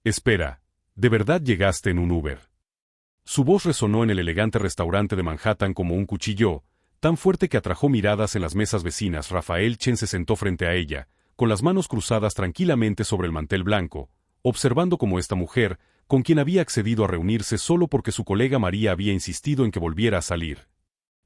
Espera, ¿de verdad llegaste en un Uber? Su voz resonó en el elegante restaurante de Manhattan como un cuchillo, tan fuerte que atrajo miradas en las mesas vecinas. Rafael Chen se sentó frente a ella, con las manos cruzadas tranquilamente sobre el mantel blanco, observando cómo esta mujer, con quien había accedido a reunirse solo porque su colega María había insistido en que volviera a salir.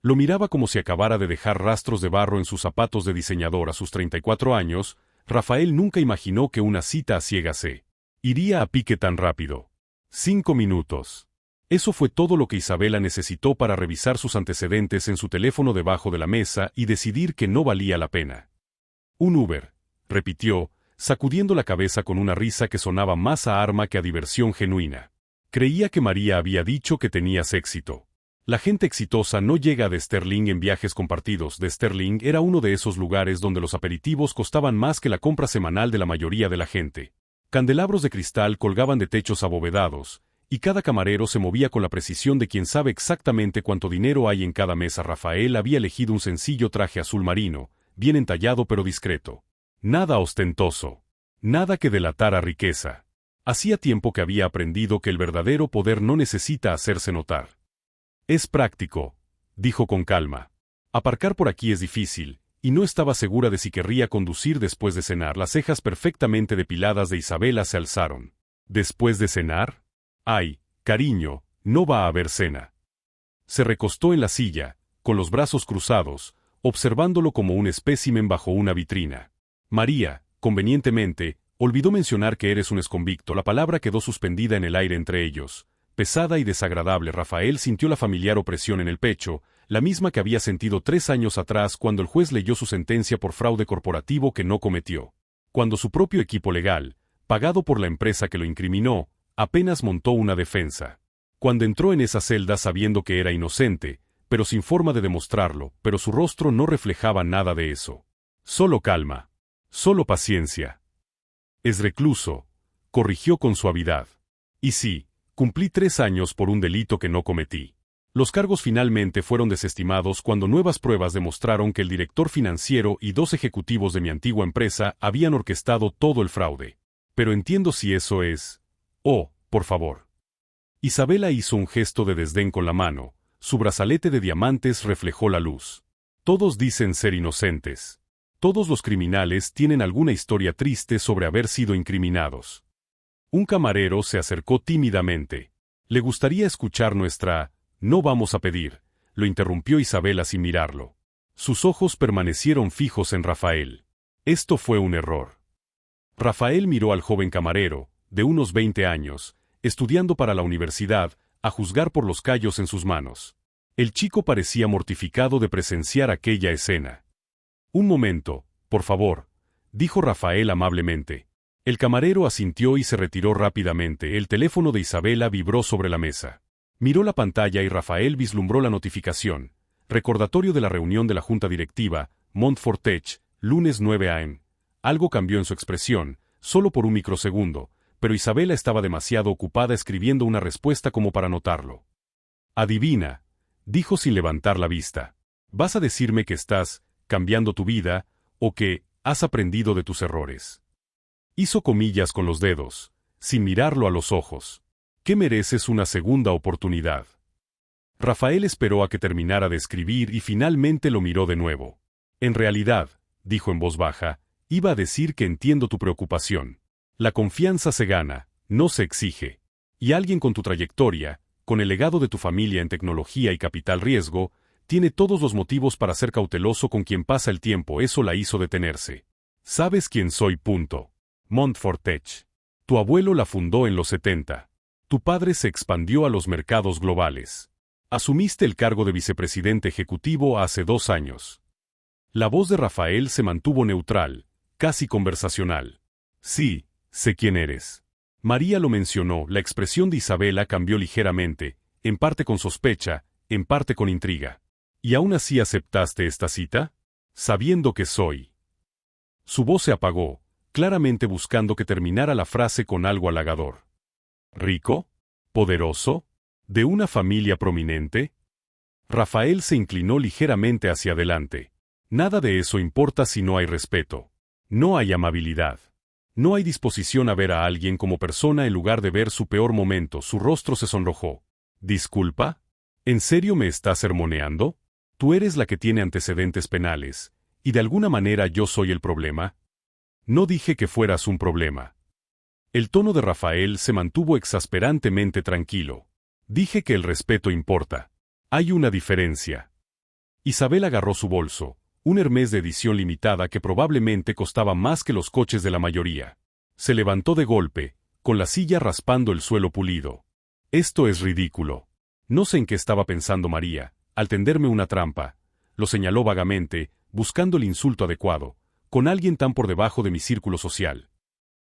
Lo miraba como si acabara de dejar rastros de barro en sus zapatos de diseñador a sus 34 años. Rafael nunca imaginó que una cita a ciegas se iría a pique tan rápido. 5 minutos. Eso fue todo lo que Isabela necesitó para revisar sus antecedentes en su teléfono debajo de la mesa y decidir que no valía la pena. Un Uber, repitió, sacudiendo la cabeza con una risa que sonaba más a arma que a diversión genuina. Creía que María había dicho que tenías éxito. La gente exitosa no llega de Sterling en viajes compartidos. De Sterling era uno de esos lugares donde los aperitivos costaban más que la compra semanal de la mayoría de la gente. Candelabros de cristal colgaban de techos abovedados, y cada camarero se movía con la precisión de quien sabe exactamente cuánto dinero hay en cada mesa. Rafael había elegido un sencillo traje azul marino, bien entallado pero discreto. Nada ostentoso. Nada que delatara riqueza. Hacía tiempo que había aprendido que el verdadero poder no necesita hacerse notar. Es práctico, dijo con calma. Aparcar por aquí es difícil, y no estaba segura de si querría conducir después de cenar. Las cejas perfectamente depiladas de Isabela se alzaron. ¿Después de cenar? Ay, cariño, no va a haber cena. Se recostó en la silla, con los brazos cruzados, observándolo como un espécimen bajo una vitrina. María, convenientemente, olvidó mencionar que eres un exconvicto. La palabra quedó suspendida en el aire entre ellos, pesada y desagradable. Rafael sintió la familiar opresión en el pecho, la misma que había sentido 3 años atrás cuando el juez leyó su sentencia por fraude corporativo que no cometió. Cuando su propio equipo legal, pagado por la empresa que lo incriminó, apenas montó una defensa. Cuando entró en esa celda sabiendo que era inocente, pero sin forma de demostrarlo, pero su rostro no reflejaba nada de eso. Solo calma. Solo paciencia. Es recluso, corrigió con suavidad. Y sí, cumplí 3 años por un delito que no cometí. Los cargos finalmente fueron desestimados cuando nuevas pruebas demostraron que el director financiero y 2 ejecutivos de mi antigua empresa habían orquestado todo el fraude. Pero entiendo si eso es... Oh, por favor. Isabela hizo un gesto de desdén con la mano. Su brazalete de diamantes reflejó la luz. Todos dicen ser inocentes. Todos los criminales tienen alguna historia triste sobre haber sido incriminados. Un camarero se acercó tímidamente. ¿Le gustaría escuchar nuestra... No vamos a pedir? Lo interrumpió Isabela sin mirarlo. Sus ojos permanecieron fijos en Rafael. Esto fue un error. Rafael miró al joven camarero, de unos 20 años, estudiando para la universidad, a juzgar por los callos en sus manos. El chico parecía mortificado de presenciar aquella escena. Un momento, por favor, dijo Rafael amablemente. El camarero asintió y se retiró rápidamente. El teléfono de Isabela vibró sobre la mesa. Miró la pantalla y Rafael vislumbró la notificación. Recordatorio de la reunión de la junta directiva, Montfort Tech, lunes 9 a.m. Algo cambió en su expresión, solo por un microsegundo, pero Isabela estaba demasiado ocupada escribiendo una respuesta como para notarlo. Adivina, dijo sin levantar la vista. ¿Vas a decirme que estás cambiando tu vida, o que has aprendido de tus errores? Hizo comillas con los dedos, sin mirarlo a los ojos. ¿Qué mereces una segunda oportunidad? Rafael esperó a que terminara de escribir y finalmente lo miró de nuevo. En realidad, dijo en voz baja, iba a decir que entiendo tu preocupación. La confianza se gana, no se exige. Y alguien con tu trayectoria, con el legado de tu familia en tecnología y capital riesgo, tiene todos los motivos para ser cauteloso con quien pasa el tiempo. Eso la hizo detenerse. ¿Sabes quién soy? Montfort Tech. Tu abuelo la fundó en los 70. Tu padre se expandió a los mercados globales. Asumiste el cargo de vicepresidente ejecutivo hace 2 años. La voz de Rafael se mantuvo neutral, casi conversacional. Sí, sé quién eres. María lo mencionó. La expresión de Isabela cambió ligeramente, en parte con sospecha, en parte con intriga. ¿Y aún así aceptaste esta cita? Sabiendo que soy. Su voz se apagó, claramente buscando que terminara la frase con algo halagador. ¿Rico? ¿Poderoso? ¿De una familia prominente? Rafael se inclinó ligeramente hacia adelante. Nada de eso importa si no hay respeto. No hay amabilidad. No hay disposición a ver a alguien como persona en lugar de ver su peor momento. Su rostro se sonrojó. ¿Disculpa? ¿En serio me estás sermoneando? Tú eres la que tiene antecedentes penales, y de alguna manera yo soy el problema. No dije que fueras un problema. El tono de Rafael se mantuvo exasperantemente tranquilo. Dije que el respeto importa. Hay una diferencia. Isabel agarró su bolso, un Hermès de edición limitada que probablemente costaba más que los coches de la mayoría. Se levantó de golpe, con la silla raspando el suelo pulido. Esto es ridículo. No sé en qué estaba pensando María, al tenderme una trampa. Lo señaló vagamente, buscando el insulto adecuado, con alguien tan por debajo de mi círculo social.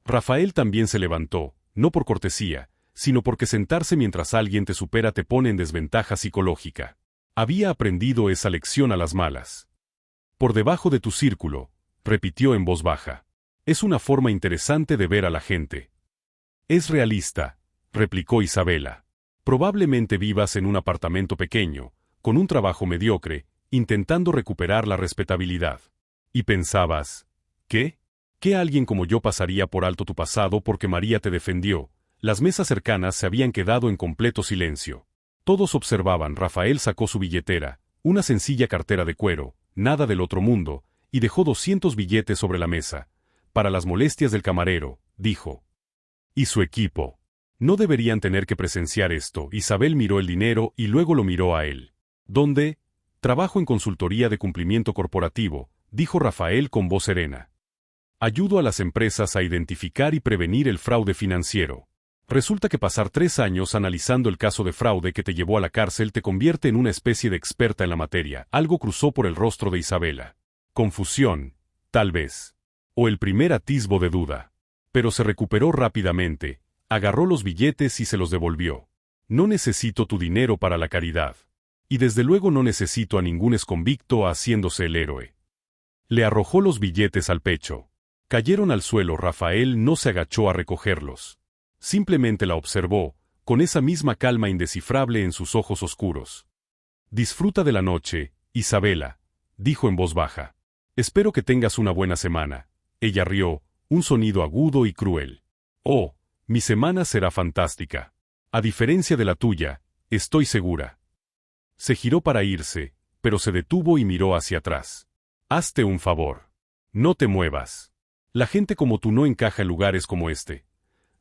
Rafael también se levantó, no por cortesía, sino porque sentarse mientras alguien te supera te pone en desventaja psicológica. Había aprendido esa lección a las malas. Por debajo de tu círculo, repitió en voz baja. Es una forma interesante de ver a la gente. Es realista, replicó Isabela. Probablemente vivas en un apartamento pequeño, con un trabajo mediocre, intentando recuperar la respetabilidad. Y pensabas, ¿qué? ¿Que alguien como yo pasaría por alto tu pasado porque María te defendió? Las mesas cercanas se habían quedado en completo silencio. Todos observaban. Rafael sacó su billetera, una sencilla cartera de cuero, nada del otro mundo, y dejó 200 billetes sobre la mesa. Para las molestias del camarero, dijo. Y su equipo. No deberían tener que presenciar esto. Isabel miró el dinero y luego lo miró a él. ¿Dónde? Trabajo en consultoría de cumplimiento corporativo, dijo Rafael con voz serena. Ayudo a las empresas a identificar y prevenir el fraude financiero. Resulta que pasar 3 años analizando el caso de fraude que te llevó a la cárcel te convierte en una especie de experta en la materia. Algo cruzó por el rostro de Isabela. Confusión, tal vez. O el primer atisbo de duda. Pero se recuperó rápidamente, agarró los billetes y se los devolvió. No necesito tu dinero para la caridad. Y desde luego no necesito a ningún exconvicto haciéndose el héroe. Le arrojó los billetes al pecho. Cayeron al suelo. Rafael no se agachó a recogerlos. Simplemente la observó, con esa misma calma indescifrable en sus ojos oscuros. Disfruta de la noche, Isabela, dijo en voz baja. Espero que tengas una buena semana. Ella rió, un sonido agudo y cruel. Oh, mi semana será fantástica. A diferencia de la tuya, estoy segura. Se giró para irse, pero se detuvo y miró hacia atrás. Hazte un favor. No te muevas. La gente como tú no encaja en lugares como este.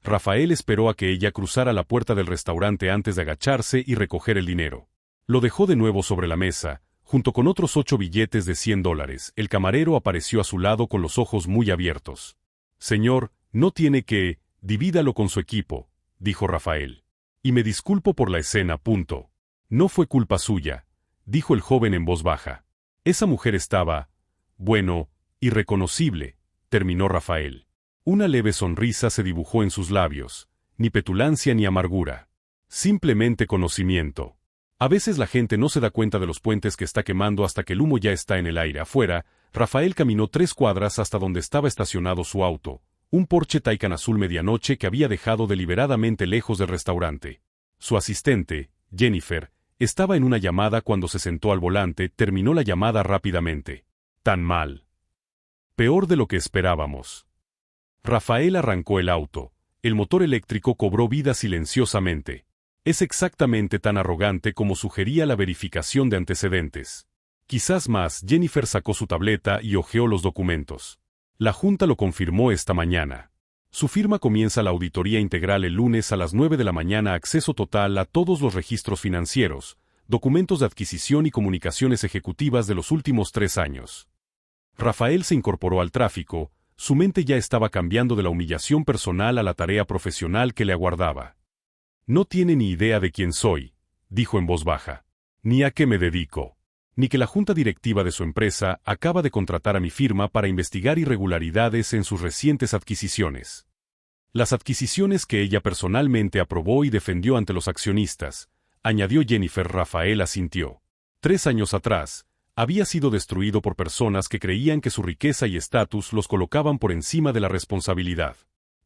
Rafael esperó a que ella cruzara la puerta del restaurante antes de agacharse y recoger el dinero. Lo dejó de nuevo sobre la mesa, junto con otros 8 billetes de $100. El camarero apareció a su lado con los ojos muy abiertos. Señor, no tiene que, divídalo con su equipo, dijo Rafael. Y me disculpo por la escena. No fue culpa suya, dijo el joven en voz baja. Esa mujer estaba, bueno, irreconocible, terminó Rafael. Una leve sonrisa se dibujó en sus labios, ni petulancia ni amargura. Simplemente conocimiento. A veces la gente no se da cuenta de los puentes que está quemando hasta que el humo ya está en el aire afuera. Rafael caminó 3 cuadras hasta donde estaba estacionado su auto, un Porsche Taycan azul medianoche que había dejado deliberadamente lejos del restaurante. Su asistente, Jennifer, estaba en una llamada cuando se sentó al volante. Terminó la llamada rápidamente. Tan mal. Peor de lo que esperábamos. Rafael arrancó el auto. El motor eléctrico cobró vida silenciosamente. Es exactamente tan arrogante como sugería la verificación de antecedentes. Quizás más. Jennifer sacó su tableta y hojeó los documentos. La Junta lo confirmó esta mañana. Su firma comienza la auditoría integral el lunes a las 9 de la mañana. Acceso total a todos los registros financieros, documentos de adquisición y comunicaciones ejecutivas de los últimos 3 años. Rafael se incorporó al tráfico. Su mente ya estaba cambiando de la humillación personal a la tarea profesional que le aguardaba. No tiene ni idea de quién soy, dijo en voz baja, ni a qué me dedico, ni que la junta directiva de su empresa acaba de contratar a mi firma para investigar irregularidades en sus recientes adquisiciones. Las adquisiciones que ella personalmente aprobó y defendió ante los accionistas, añadió Jennifer. Rafael asintió. 3 años atrás, había sido destruido por personas que creían que su riqueza y estatus los colocaban por encima de la responsabilidad.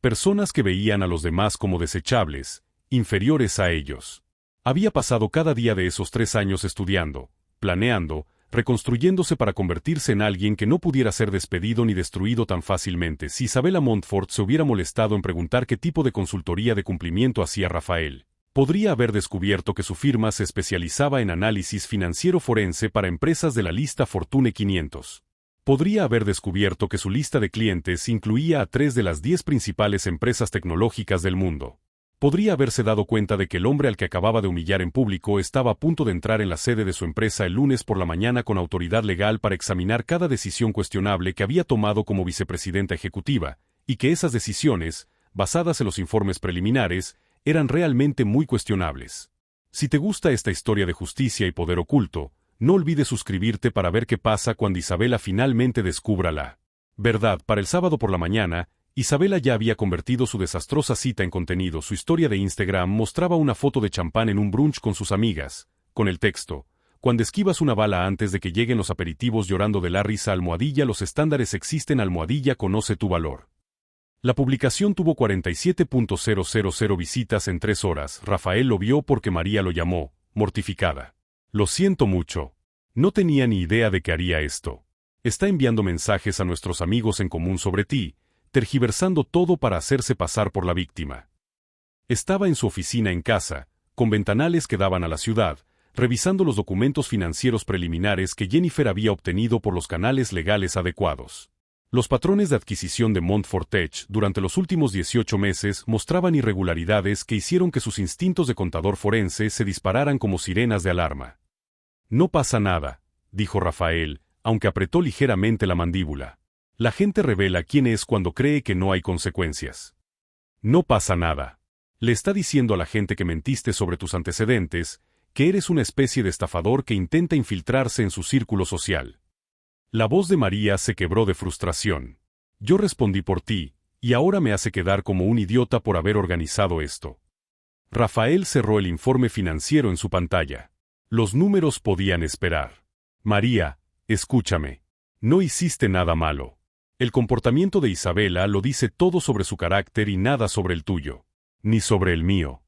Personas que veían a los demás como desechables, inferiores a ellos. Había pasado cada día de esos 3 años estudiando, planeando, reconstruyéndose para convertirse en alguien que no pudiera ser despedido ni destruido tan fácilmente. Si Isabella Montfort se hubiera molestado en preguntar qué tipo de consultoría de cumplimiento hacía Rafael, podría haber descubierto que su firma se especializaba en análisis financiero forense para empresas de la lista Fortune 500. Podría haber descubierto que su lista de clientes incluía a 3 de las 10 principales empresas tecnológicas del mundo. Podría haberse dado cuenta de que el hombre al que acababa de humillar en público estaba a punto de entrar en la sede de su empresa el lunes por la mañana con autoridad legal para examinar cada decisión cuestionable que había tomado como vicepresidenta ejecutiva, y que esas decisiones, basadas en los informes preliminares, eran realmente muy cuestionables. Si te gusta esta historia de justicia y poder oculto, no olvides suscribirte para ver qué pasa cuando Isabella finalmente descubra la verdad. Para el sábado por la mañana, Isabella ya había convertido su desastrosa cita en contenido. Su historia de Instagram mostraba una foto de champán en un brunch con sus amigas, con el texto: cuando esquivas una bala antes de que lleguen los aperitivos llorando de la risa, almohadilla, los estándares existen, almohadilla, conoce tu valor. La publicación tuvo 47.000 visitas en 3 horas. Rafael lo vio porque María lo llamó, mortificada. Lo siento mucho. No tenía ni idea de que haría esto. Está enviando mensajes a nuestros amigos en común sobre ti, tergiversando todo para hacerse pasar por la víctima. Estaba en su oficina en casa, con ventanales que daban a la ciudad, revisando los documentos financieros preliminares que Jennifer había obtenido por los canales legales adecuados. Los patrones de adquisición de Montfort Tech durante los últimos 18 meses mostraban irregularidades que hicieron que sus instintos de contador forense se dispararan como sirenas de alarma. No pasa nada, dijo Rafael, aunque apretó ligeramente la mandíbula. La gente revela quién es cuando cree que no hay consecuencias. No pasa nada. Le está diciendo a la gente que mentiste sobre tus antecedentes, que eres una especie de estafador que intenta infiltrarse en su círculo social. La voz de María se quebró de frustración. Yo respondí por ti, y ahora me hace quedar como un idiota por haber organizado esto. Rafael cerró el informe financiero en su pantalla. Los números podían esperar. María, escúchame. No hiciste nada malo. El comportamiento de Isabella lo dice todo sobre su carácter y nada sobre el tuyo. Ni sobre el mío.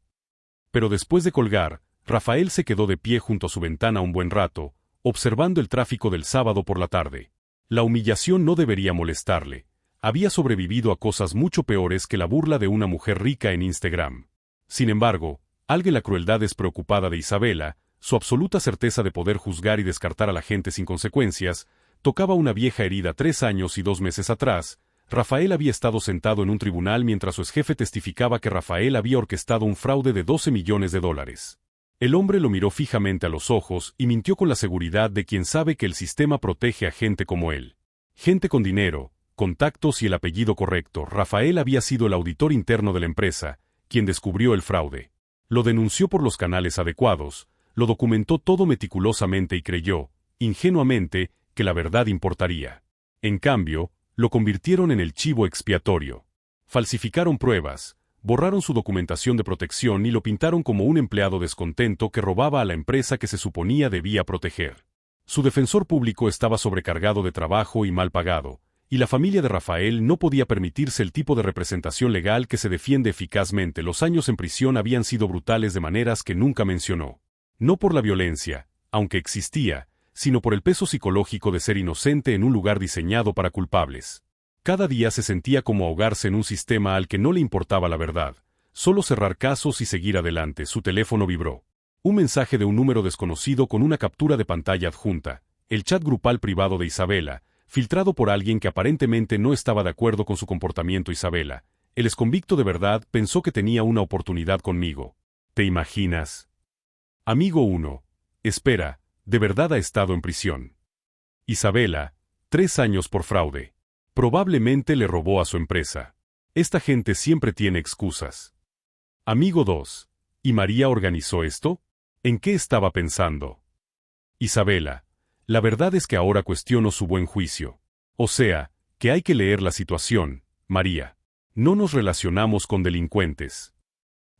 Pero después de colgar, Rafael se quedó de pie junto a su ventana un buen rato, observando el tráfico del sábado por la tarde. La humillación no debería molestarle. Había sobrevivido a cosas mucho peores que la burla de una mujer rica en Instagram. Sin embargo, algo en la crueldad despreocupada de Isabella, su absoluta certeza de poder juzgar y descartar a la gente sin consecuencias, tocaba una vieja herida. 3 años y 2 meses atrás, Rafael había estado sentado en un tribunal mientras su exjefe testificaba que Rafael había orquestado un fraude de $12 millones. El hombre lo miró fijamente a los ojos y mintió con la seguridad de quien sabe que el sistema protege a gente como él. Gente con dinero, contactos y el apellido correcto. Rafael había sido el auditor interno de la empresa, quien descubrió el fraude. Lo denunció por los canales adecuados, lo documentó todo meticulosamente y creyó, ingenuamente, que la verdad importaría. En cambio, lo convirtieron en el chivo expiatorio. Falsificaron pruebas, borraron su documentación de protección y lo pintaron como un empleado descontento que robaba a la empresa que se suponía debía proteger. Su defensor público estaba sobrecargado de trabajo y mal pagado, y la familia de Rafael no podía permitirse el tipo de representación legal que se defiende eficazmente. Los años en prisión habían sido brutales de maneras que nunca mencionó. No por la violencia, aunque existía, sino por el peso psicológico de ser inocente en un lugar diseñado para culpables. Cada día se sentía como ahogarse en un sistema al que no le importaba la verdad, solo cerrar casos y seguir adelante. Su teléfono vibró. Un mensaje de un número desconocido con una captura de pantalla adjunta, el chat grupal privado de Isabella, filtrado por alguien que aparentemente no estaba de acuerdo con su comportamiento. Isabella, el exconvicto de verdad, pensó que tenía una oportunidad conmigo. ¿Te imaginas? Amigo 1. Espera. De verdad ha estado en prisión. Isabella, 3 años por fraude. Probablemente le robó a su empresa. Esta gente siempre tiene excusas. Amigo 2. ¿Y María organizó esto? ¿En qué estaba pensando? Isabella, la verdad es que ahora cuestiono su buen juicio. O sea, que hay que leer la situación, María. No nos relacionamos con delincuentes.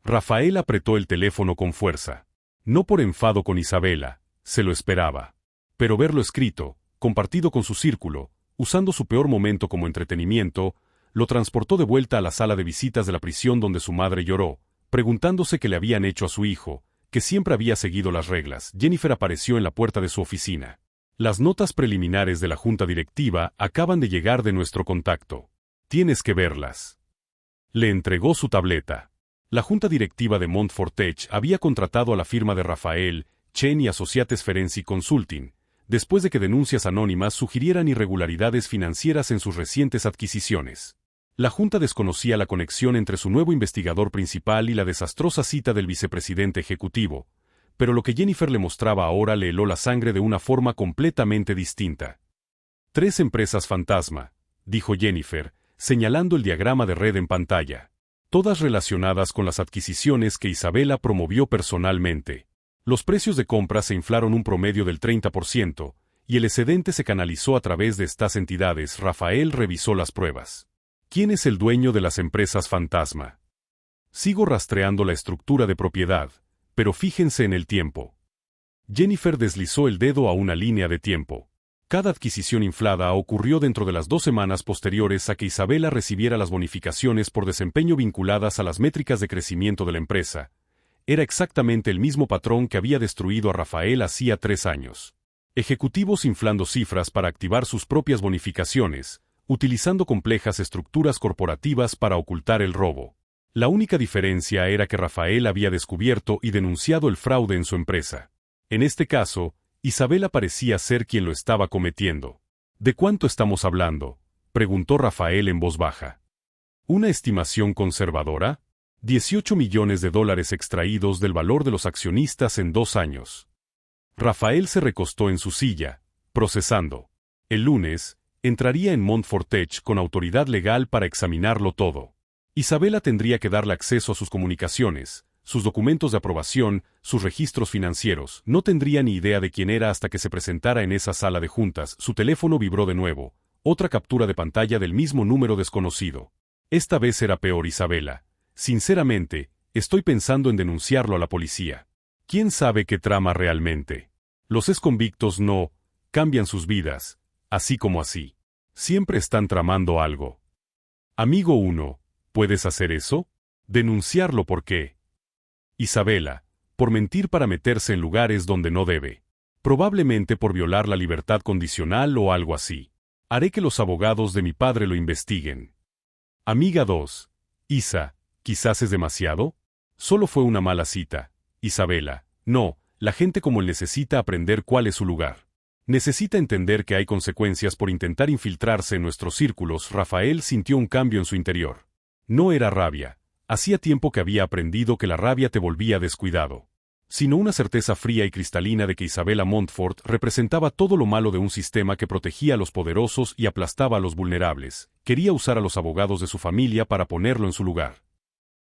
Rafael apretó el teléfono con fuerza. No por enfado con Isabella. Se lo esperaba. Pero verlo escrito, compartido con su círculo, usando su peor momento como entretenimiento, lo transportó de vuelta a la sala de visitas de la prisión donde su madre lloró, preguntándose qué le habían hecho a su hijo, que siempre había seguido las reglas. Jennifer apareció en la puerta de su oficina. Las notas preliminares de la junta directiva acaban de llegar de nuestro contacto. Tienes que verlas. Le entregó su tableta. La junta directiva de Montfort Tech había contratado a la firma de Raphael, Chen y Associates Ferenczi Consulting, después de que denuncias anónimas sugirieran irregularidades financieras en sus recientes adquisiciones. La junta desconocía la conexión entre su nuevo investigador principal y la desastrosa cita del vicepresidente ejecutivo, pero lo que Jennifer le mostraba ahora le heló la sangre de una forma completamente distinta. 3 empresas fantasma, dijo Jennifer, señalando el diagrama de red en pantalla, todas relacionadas con las adquisiciones que Isabela promovió personalmente. Los precios de compra se inflaron un promedio del 30%, y el excedente se canalizó a través de estas entidades. Rafael revisó las pruebas. ¿Quién es el dueño de las empresas fantasma? Sigo rastreando la estructura de propiedad, pero fíjense en el tiempo. Jennifer deslizó el dedo a una línea de tiempo. Cada adquisición inflada ocurrió dentro de las 2 semanas posteriores a que Isabela recibiera las bonificaciones por desempeño vinculadas a las métricas de crecimiento de la empresa. Era exactamente el mismo patrón que había destruido a Rafael hacía 3 años. Ejecutivos inflando cifras para activar sus propias bonificaciones, utilizando complejas estructuras corporativas para ocultar el robo. La única diferencia era que Rafael había descubierto y denunciado el fraude en su empresa. En este caso, Isabela parecía ser quien lo estaba cometiendo. ¿De cuánto estamos hablando?, preguntó Rafael en voz baja. ¿Una estimación conservadora? 18 millones de dólares extraídos del valor de los accionistas en 2 años. Rafael se recostó en su silla, procesando. El lunes, entraría en Montfort Tech con autoridad legal para examinarlo todo. Isabela tendría que darle acceso a sus comunicaciones, sus documentos de aprobación, sus registros financieros. No tendría ni idea de quién era hasta que se presentara en esa sala de juntas. Su teléfono vibró de nuevo. Otra captura de pantalla del mismo número desconocido. Esta vez era peor. Isabela. Sinceramente, estoy pensando en denunciarlo a la policía. ¿Quién sabe qué trama realmente? Los exconvictos no cambian sus vidas, así como así. Siempre están tramando algo. Amigo 1, ¿puedes hacer eso? Denunciarlo. ¿Por qué? Isabela, por mentir para meterse en lugares donde no debe. Probablemente por violar la libertad condicional o algo así. Haré que los abogados de mi padre lo investiguen. Amiga 2, Isa, ¿quizás es demasiado? Solo fue una mala cita. Isabela, no, la gente como él necesita aprender cuál es su lugar. Necesita entender que hay consecuencias por intentar infiltrarse en nuestros círculos. Rafael sintió un cambio en su interior. No era rabia. Hacía tiempo que había aprendido que la rabia te volvía descuidado. Sino una certeza fría y cristalina de que Isabela Montfort representaba todo lo malo de un sistema que protegía a los poderosos y aplastaba a los vulnerables. Quería usar a los abogados de su familia para ponerlo en su lugar.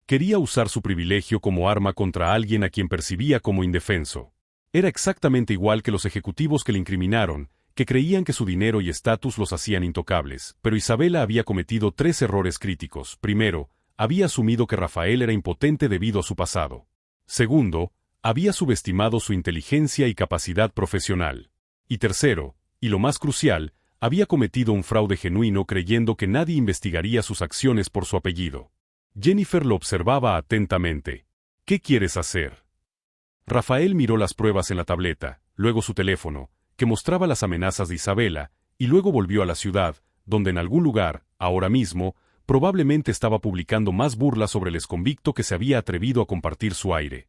Quería usar su privilegio como arma contra alguien a quien percibía como indefenso. Era exactamente igual que los ejecutivos que le incriminaron, que creían que su dinero y estatus los hacían intocables. Pero Isabela había cometido 3 errores críticos. Primero, había asumido que Rafael era impotente debido a su pasado. Segundo, había subestimado su inteligencia y capacidad profesional. Y tercero, y lo más crucial, había cometido un fraude genuino creyendo que nadie investigaría sus acciones por su apellido. Jennifer lo observaba atentamente. ¿Qué quieres hacer? Rafael miró las pruebas en la tableta, luego su teléfono, que mostraba las amenazas de Isabela, y luego volvió a la ciudad, donde en algún lugar, ahora mismo, probablemente estaba publicando más burlas sobre el exconvicto que se había atrevido a compartir su aire.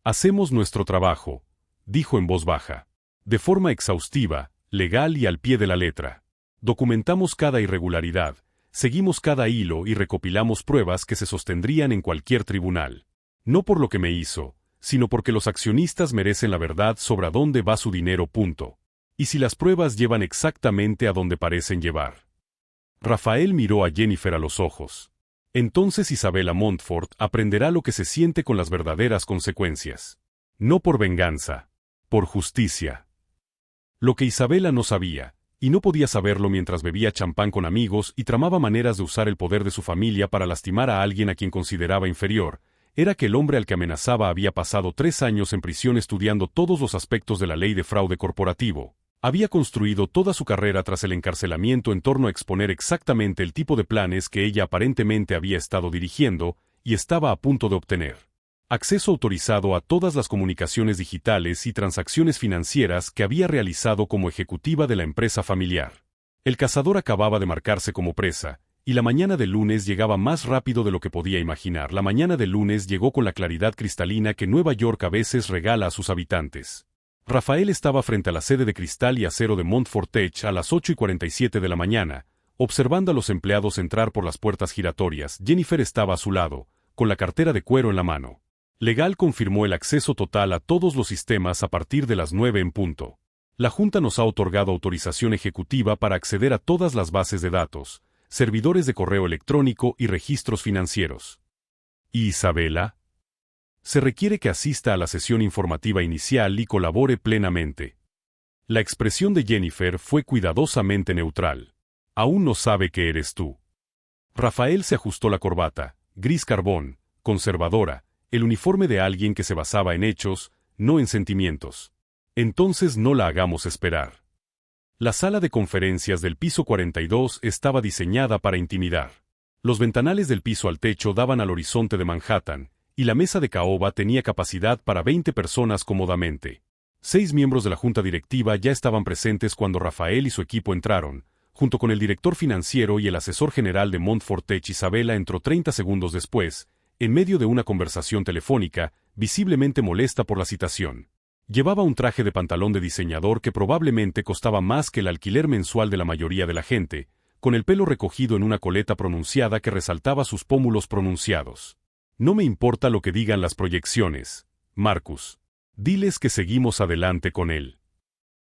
Hacemos nuestro trabajo, dijo en voz baja. De forma exhaustiva, legal y al pie de la letra. Documentamos cada irregularidad, seguimos cada hilo y recopilamos pruebas que se sostendrían en cualquier tribunal. No por lo que me hizo, sino porque los accionistas merecen la verdad sobre a dónde va su dinero. Punto. Y si las pruebas llevan exactamente a donde parecen llevar. Rafael miró a Jennifer a los ojos. Entonces Isabela Montfort aprenderá lo que se siente con las verdaderas consecuencias. No por venganza, por justicia. Lo que Isabela no sabía, y no podía saberlo mientras bebía champán con amigos y tramaba maneras de usar el poder de su familia para lastimar a alguien a quien consideraba inferior, era que el hombre al que amenazaba había pasado 3 años en prisión estudiando todos los aspectos de la ley de fraude corporativo. Había construido toda su carrera tras el encarcelamiento en torno a exponer exactamente el tipo de planes que ella aparentemente había estado dirigiendo y estaba a punto de obtener. Acceso autorizado a todas las comunicaciones digitales y transacciones financieras que había realizado como ejecutiva de la empresa familiar. El cazador acababa de marcarse como presa, y la mañana del lunes llegaba más rápido de lo que podía imaginar. La mañana del lunes llegó con la claridad cristalina que Nueva York a veces regala a sus habitantes. Rafael estaba frente a la sede de cristal y acero de Montfort Tech a las 8:47 de la mañana, observando a los empleados entrar por las puertas giratorias. Jennifer estaba a su lado, con la cartera de cuero en la mano. Legal confirmó el acceso total a todos los sistemas a partir de las 9 en punto. La Junta nos ha otorgado autorización ejecutiva para acceder a todas las bases de datos, servidores de correo electrónico y registros financieros. ¿Y Isabela? Se requiere que asista a la sesión informativa inicial y colabore plenamente. La expresión de Jennifer fue cuidadosamente neutral. Aún no sabe que eres tú. Rafael se ajustó la corbata, gris carbón, conservadora, el uniforme de alguien que se basaba en hechos, no en sentimientos. Entonces no la hagamos esperar. La sala de conferencias del piso 42 estaba diseñada para intimidar. Los ventanales del piso al techo daban al horizonte de Manhattan, y la mesa de caoba tenía capacidad para 20 personas cómodamente. 6 miembros de la junta directiva ya estaban presentes cuando Rafael y su equipo entraron, junto con el director financiero y el asesor general de Montfort Tech. Isabela entró 30 segundos después, en medio de una conversación telefónica, visiblemente molesta por la citación. Llevaba un traje de pantalón de diseñador que probablemente costaba más que el alquiler mensual de la mayoría de la gente, con el pelo recogido en una coleta pronunciada que resaltaba sus pómulos pronunciados. No me importa lo que digan las proyecciones, Marcus. Diles que seguimos adelante con él.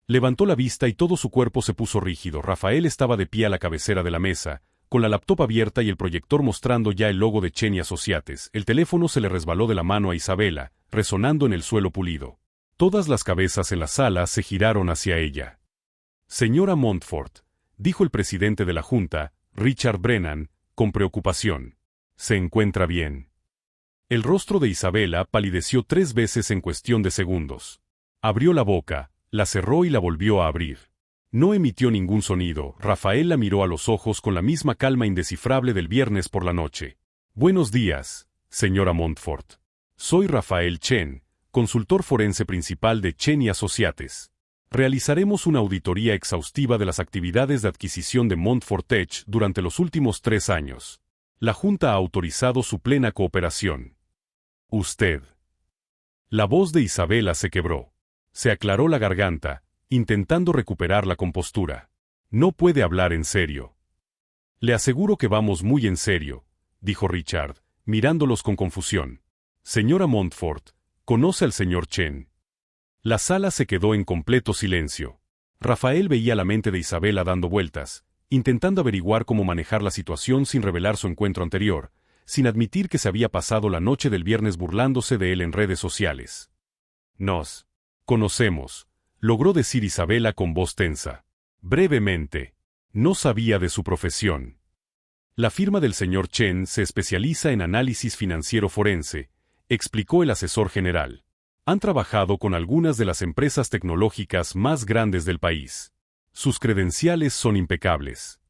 Levantó la vista y todo su cuerpo se puso rígido. Rafael estaba de pie a la cabecera de la mesa, con la laptop abierta y el proyector mostrando ya el logo de Chen y Associates. El teléfono se le resbaló de la mano a Isabela, resonando en el suelo pulido. Todas las cabezas en la sala se giraron hacia ella. Señora Montfort, dijo el presidente de la Junta, Richard Brennan, con preocupación. ¿Se encuentra bien? El rostro de Isabela palideció 3 veces en cuestión de segundos. Abrió la boca, la cerró y la volvió a abrir. No emitió ningún sonido. Rafael la miró a los ojos con la misma calma indescifrable del viernes por la noche. Buenos días, señora Montfort. Soy Rafael Chen, consultor forense principal de Chen y Associates. Realizaremos una auditoría exhaustiva de las actividades de adquisición de Montfort Tech durante los últimos 3 años. La Junta ha autorizado su plena cooperación. Usted. La voz de Isabela se quebró. Se aclaró la garganta, intentando recuperar la compostura. No puede hablar en serio. Le aseguro que vamos muy en serio, dijo Richard, mirándolos con confusión. Señora Montfort, ¿conoce al señor Chen? La sala se quedó en completo silencio. Rafael veía la mente de Isabela dando vueltas, intentando averiguar cómo manejar la situación sin revelar su encuentro anterior, sin admitir que se había pasado la noche del viernes burlándose de él en redes sociales. Nos conocemos, logró decir Isabela con voz tensa. Brevemente. No sabía de su profesión. La firma del señor Chen se especializa en análisis financiero forense, explicó el asesor general. Han trabajado con algunas de las empresas tecnológicas más grandes del país. Sus credenciales son impecables.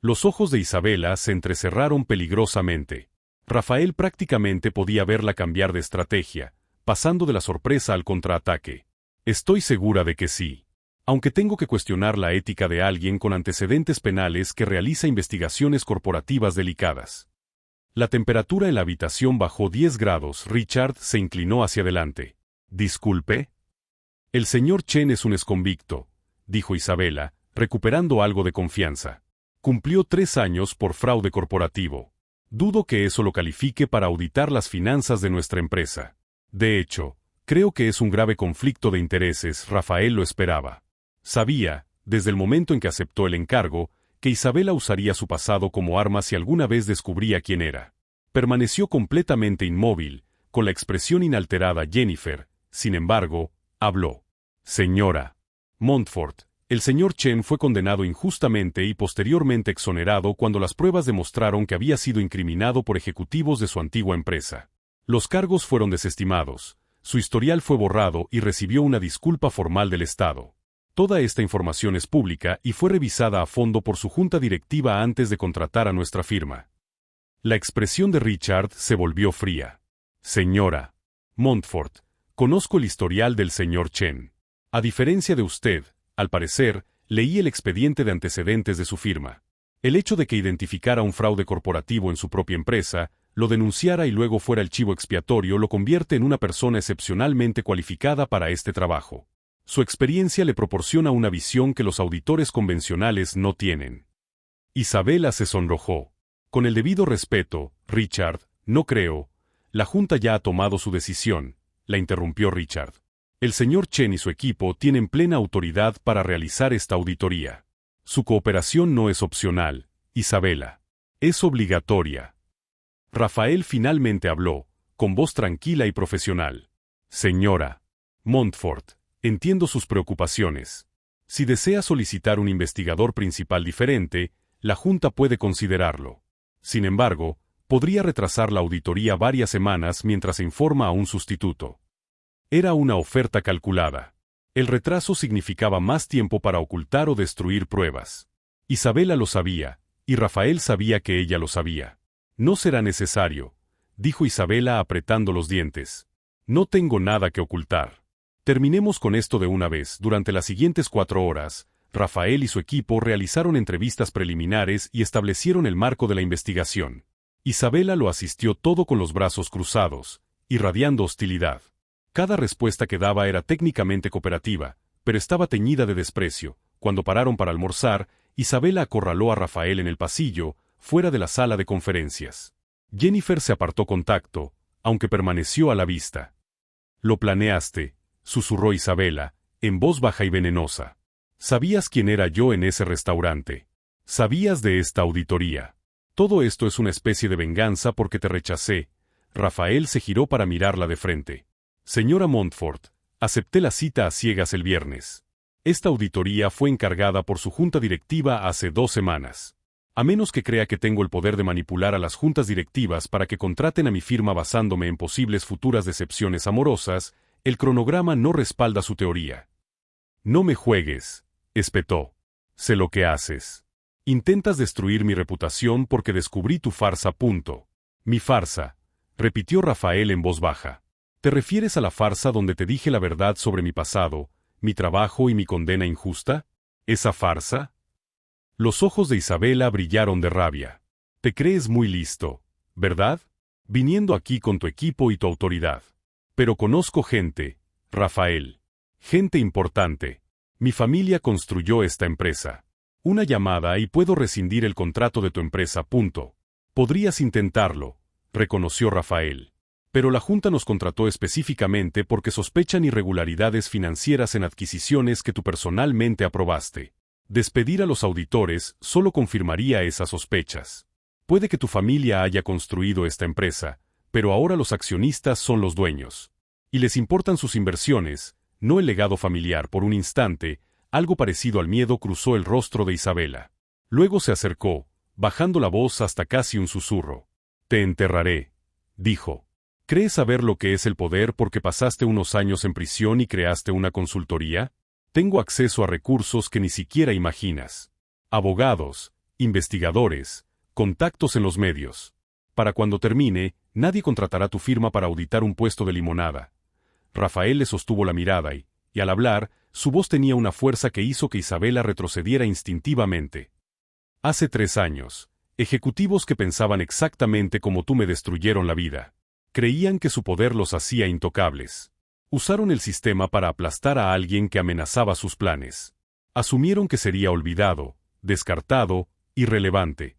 Los ojos de Isabela se entrecerraron peligrosamente. Rafael prácticamente podía verla cambiar de estrategia, pasando de la sorpresa al contraataque. Estoy segura de que sí. Aunque tengo que cuestionar la ética de alguien con antecedentes penales que realiza investigaciones corporativas delicadas. La temperatura en la habitación bajó 10 grados. Richard se inclinó hacia adelante. Disculpe. El señor Chen es un exconvicto, dijo Isabela, recuperando algo de confianza. Cumplió 3 años por fraude corporativo. Dudo que eso lo califique para auditar las finanzas de nuestra empresa. De hecho, creo que es un grave conflicto de intereses. Rafael lo esperaba. Sabía, desde el momento en que aceptó el encargo, que Isabela usaría su pasado como arma si alguna vez descubría quién era. Permaneció completamente inmóvil, con la expresión inalterada. Jennifer, sin embargo, habló. Señora Montfort, el señor Chen fue condenado injustamente y posteriormente exonerado cuando las pruebas demostraron que había sido incriminado por ejecutivos de su antigua empresa. Los cargos fueron desestimados, su historial fue borrado y recibió una disculpa formal del Estado. Toda esta información es pública y fue revisada a fondo por su junta directiva antes de contratar a nuestra firma. La expresión de Richard se volvió fría. Señora Montfort, conozco el historial del señor Chen. A diferencia de usted, al parecer, leí el expediente de antecedentes de su firma. El hecho de que identificara un fraude corporativo en su propia empresa, lo denunciara y luego fuera el chivo expiatorio lo convierte en una persona excepcionalmente cualificada para este trabajo. Su experiencia le proporciona una visión que los auditores convencionales no tienen. Isabela se sonrojó. Con el debido respeto, Richard, no creo. La Junta ya ha tomado su decisión, la interrumpió Richard. El señor Chen y su equipo tienen plena autoridad para realizar esta auditoría. Su cooperación no es opcional, Isabela. Es obligatoria. Rafael finalmente habló, con voz tranquila y profesional. Señora Montfort, entiendo sus preocupaciones. Si desea solicitar un investigador principal diferente, la Junta puede considerarlo. Sin embargo, podría retrasar la auditoría varias semanas mientras se informa a un sustituto. Era una oferta calculada. El retraso significaba más tiempo para ocultar o destruir pruebas. Isabela lo sabía, y Rafael sabía que ella lo sabía. No será necesario, dijo Isabela apretando los dientes. No tengo nada que ocultar. Terminemos con esto de una vez. Durante las siguientes 4 horas, Rafael y su equipo realizaron entrevistas preliminares y establecieron el marco de la investigación. Isabela lo asistió todo con los brazos cruzados, irradiando hostilidad. Cada respuesta que daba era técnicamente cooperativa, pero estaba teñida de desprecio. Cuando pararon para almorzar, Isabela acorraló a Rafael en el pasillo, fuera de la sala de conferencias. Jennifer se apartó con tacto, aunque permaneció a la vista. «Lo planeaste», susurró Isabela, en voz baja y venenosa. «Sabías quién era yo en ese restaurante. Sabías de esta auditoría. Todo esto es una especie de venganza porque te rechacé». Rafael se giró para mirarla de frente. «Señora Montfort, acepté la cita a ciegas el viernes. Esta auditoría fue encargada por su junta directiva hace 2 semanas. A menos que crea que tengo el poder de manipular a las juntas directivas para que contraten a mi firma basándome en posibles futuras decepciones amorosas, el cronograma no respalda su teoría». «No me juegues», espetó. «Sé lo que haces. Intentas destruir mi reputación porque descubrí tu farsa. Punto». «Mi farsa», repitió Rafael en voz baja. ¿Te refieres a la farsa donde te dije la verdad sobre mi pasado, mi trabajo y mi condena injusta? ¿Esa farsa? Los ojos de Isabela brillaron de rabia. Te crees muy listo, ¿verdad? Viniendo aquí con tu equipo y tu autoridad. Pero conozco gente, Rafael. Gente importante. Mi familia construyó esta empresa. Una llamada y puedo rescindir el contrato de tu empresa. Punto. Podrías intentarlo, reconoció Rafael. Pero la Junta nos contrató específicamente porque sospechan irregularidades financieras en adquisiciones que tú personalmente aprobaste. Despedir a los auditores solo confirmaría esas sospechas. Puede que tu familia haya construido esta empresa, pero ahora los accionistas son los dueños. Y les importan sus inversiones, no el legado familiar. Por un instante, algo parecido al miedo cruzó el rostro de Isabela. Luego se acercó, bajando la voz hasta casi un susurro. «Te enterraré», dijo. ¿Crees saber lo que es el poder porque pasaste unos años en prisión y creaste una consultoría? Tengo acceso a recursos que ni siquiera imaginas. Abogados, investigadores, contactos en los medios. Para cuando termine, nadie contratará tu firma para auditar un puesto de limonada. Rafael le sostuvo la mirada y al hablar, su voz tenía una fuerza que hizo que Isabela retrocediera instintivamente. Hace 3 años, ejecutivos que pensaban exactamente como tú me destruyeron la vida. Creían que su poder los hacía intocables. Usaron el sistema para aplastar a alguien que amenazaba sus planes. Asumieron que sería olvidado, descartado, irrelevante.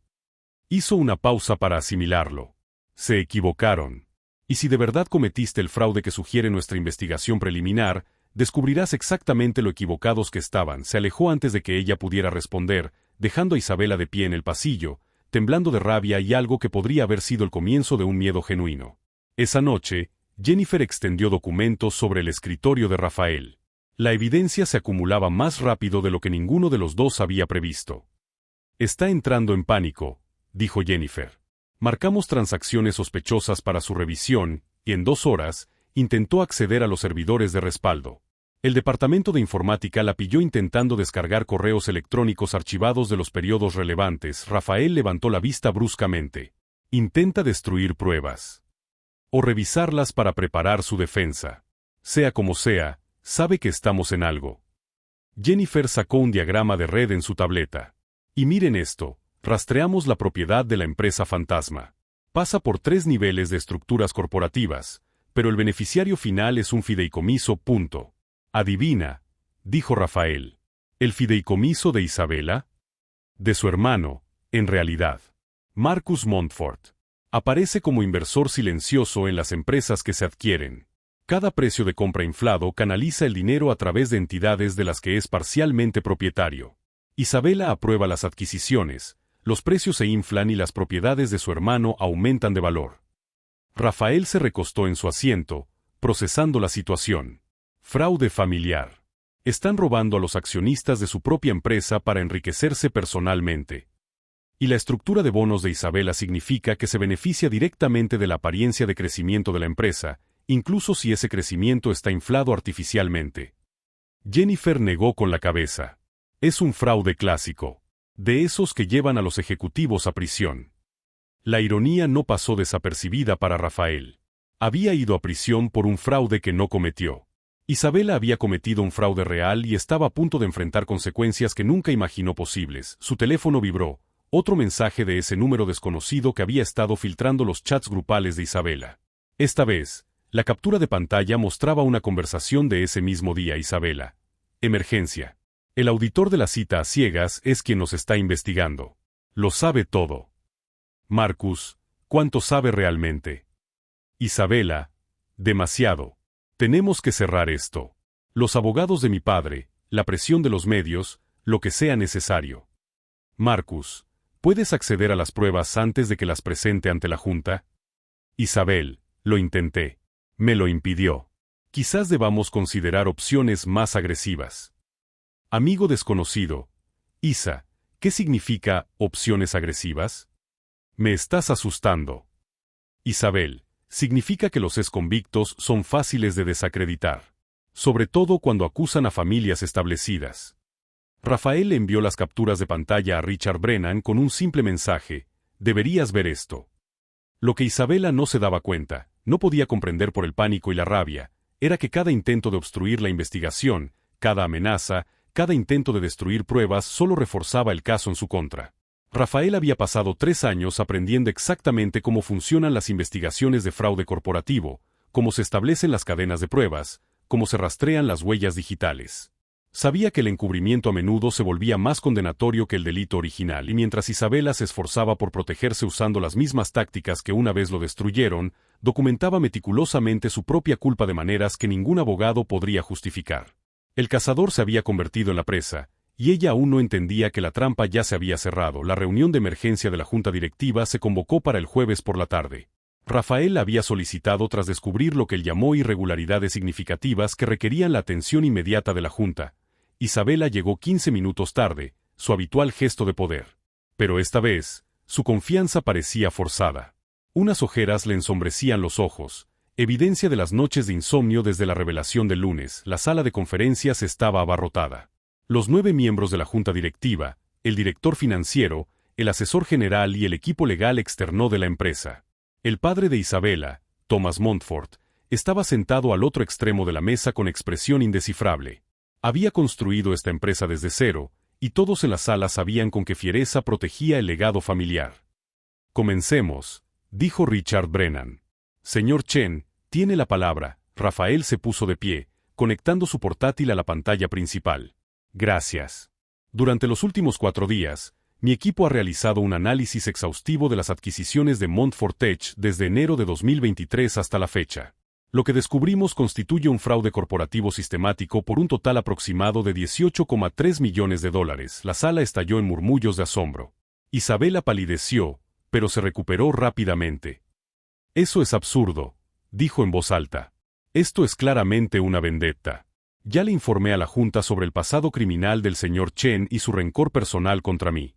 Hizo una pausa para asimilarlo. Se equivocaron. Y si de verdad cometiste el fraude que sugiere nuestra investigación preliminar, descubrirás exactamente lo equivocados que estaban. Se alejó antes de que ella pudiera responder, dejando a Isabela de pie en el pasillo, temblando de rabia y algo que podría haber sido el comienzo de un miedo genuino. Esa noche, Jennifer extendió documentos sobre el escritorio de Rafael. La evidencia se acumulaba más rápido de lo que ninguno de los dos había previsto. «Está entrando en pánico», dijo Jennifer. «Marcamos transacciones sospechosas para su revisión, y en 2 horas, intentó acceder a los servidores de respaldo. El departamento de informática la pilló intentando descargar correos electrónicos archivados de los periodos relevantes». Rafael levantó la vista bruscamente. «Intenta destruir pruebas». o revisarlas para preparar su defensa. Sea como sea, sabe que estamos en algo. Jennifer sacó un diagrama de red en su tableta. Y miren esto, rastreamos la propiedad de la empresa fantasma. Pasa por 3 niveles de estructuras corporativas, pero el beneficiario final es un fideicomiso. Adivina, dijo Rafael. ¿El fideicomiso de Isabela? De su hermano, en realidad. Marcus Montfort. Aparece como inversor silencioso en las empresas que se adquieren. Cada precio de compra inflado canaliza el dinero a través de entidades de las que es parcialmente propietario. Isabela aprueba las adquisiciones, los precios se inflan y las propiedades de su hermano aumentan de valor. Rafael se recostó en su asiento, procesando la situación. Fraude familiar. Están robando a los accionistas de su propia empresa para enriquecerse personalmente. Y la estructura de bonos de Isabela significa que se beneficia directamente de la apariencia de crecimiento de la empresa, incluso si ese crecimiento está inflado artificialmente. Jennifer negó con la cabeza. Es un fraude clásico, de esos que llevan a los ejecutivos a prisión. La ironía no pasó desapercibida para Rafael. Había ido a prisión por un fraude que no cometió. Isabela había cometido un fraude real y estaba a punto de enfrentar consecuencias que nunca imaginó posibles. Su teléfono vibró, otro mensaje de ese número desconocido que había estado filtrando los chats grupales de Isabela. Esta vez, la captura de pantalla mostraba una conversación de ese mismo día. Isabela. Emergencia. El auditor de la cita a ciegas es quien nos está investigando. Lo sabe todo. Marcus, ¿cuánto sabe realmente? Isabela. Demasiado. Tenemos que cerrar esto. Los abogados de mi padre, la presión de los medios, lo que sea necesario. Marcus, ¿puedes acceder a las pruebas antes de que las presente ante la Junta? Isabel, lo intenté. Me lo impidió. Quizás debamos considerar opciones más agresivas. Amigo desconocido. Isa, ¿qué significa opciones agresivas? Me estás asustando. Isabel, significa que los exconvictos son fáciles de desacreditar. Sobre todo cuando acusan a familias establecidas. Rafael le envió las capturas de pantalla a Richard Brennan con un simple mensaje: deberías ver esto. Lo que Isabela no se daba cuenta, no podía comprender por el pánico y la rabia, era que cada intento de obstruir la investigación, cada amenaza, cada intento de destruir pruebas solo reforzaba el caso en su contra. Rafael había pasado 3 años aprendiendo exactamente cómo funcionan las investigaciones de fraude corporativo, cómo se establecen las cadenas de pruebas, cómo se rastrean las huellas digitales. Sabía que el encubrimiento a menudo se volvía más condenatorio que el delito original, y mientras Isabela se esforzaba por protegerse usando las mismas tácticas que una vez lo destruyeron, documentaba meticulosamente su propia culpa de maneras que ningún abogado podría justificar. El cazador se había convertido en la presa, y ella aún no entendía que la trampa ya se había cerrado. La reunión de emergencia de la junta directiva se convocó para el jueves por la tarde. Rafael la había solicitado tras descubrir lo que él llamó irregularidades significativas que requerían la atención inmediata de la junta. Isabela llegó 15 minutos tarde, su habitual gesto de poder. Pero esta vez, su confianza parecía forzada. Unas ojeras le ensombrecían los ojos, evidencia de las noches de insomnio desde la revelación del lunes. La sala de conferencias estaba abarrotada. Los 9 miembros de la junta directiva, el director financiero, el asesor general y el equipo legal externo de la empresa. El padre de Isabela, Thomas Montfort, estaba sentado al otro extremo de la mesa con expresión indescifrable. Había construido esta empresa desde cero, y todos en la sala sabían con qué fiereza protegía el legado familiar. Comencemos, dijo Richard Brennan. Señor Chen, tiene la palabra. Rafael se puso de pie, conectando su portátil a la pantalla principal. Gracias. Durante los últimos 4 días, mi equipo ha realizado un análisis exhaustivo de las adquisiciones de Montfort Tech desde enero de 2023 hasta la fecha. Lo que descubrimos constituye un fraude corporativo sistemático por un total aproximado de $18,3 millones. La sala estalló en murmullos de asombro. Isabela palideció, pero se recuperó rápidamente. Eso es absurdo, dijo en voz alta. Esto es claramente una vendetta. Ya le informé a la Junta sobre el pasado criminal del señor Chen y su rencor personal contra mí.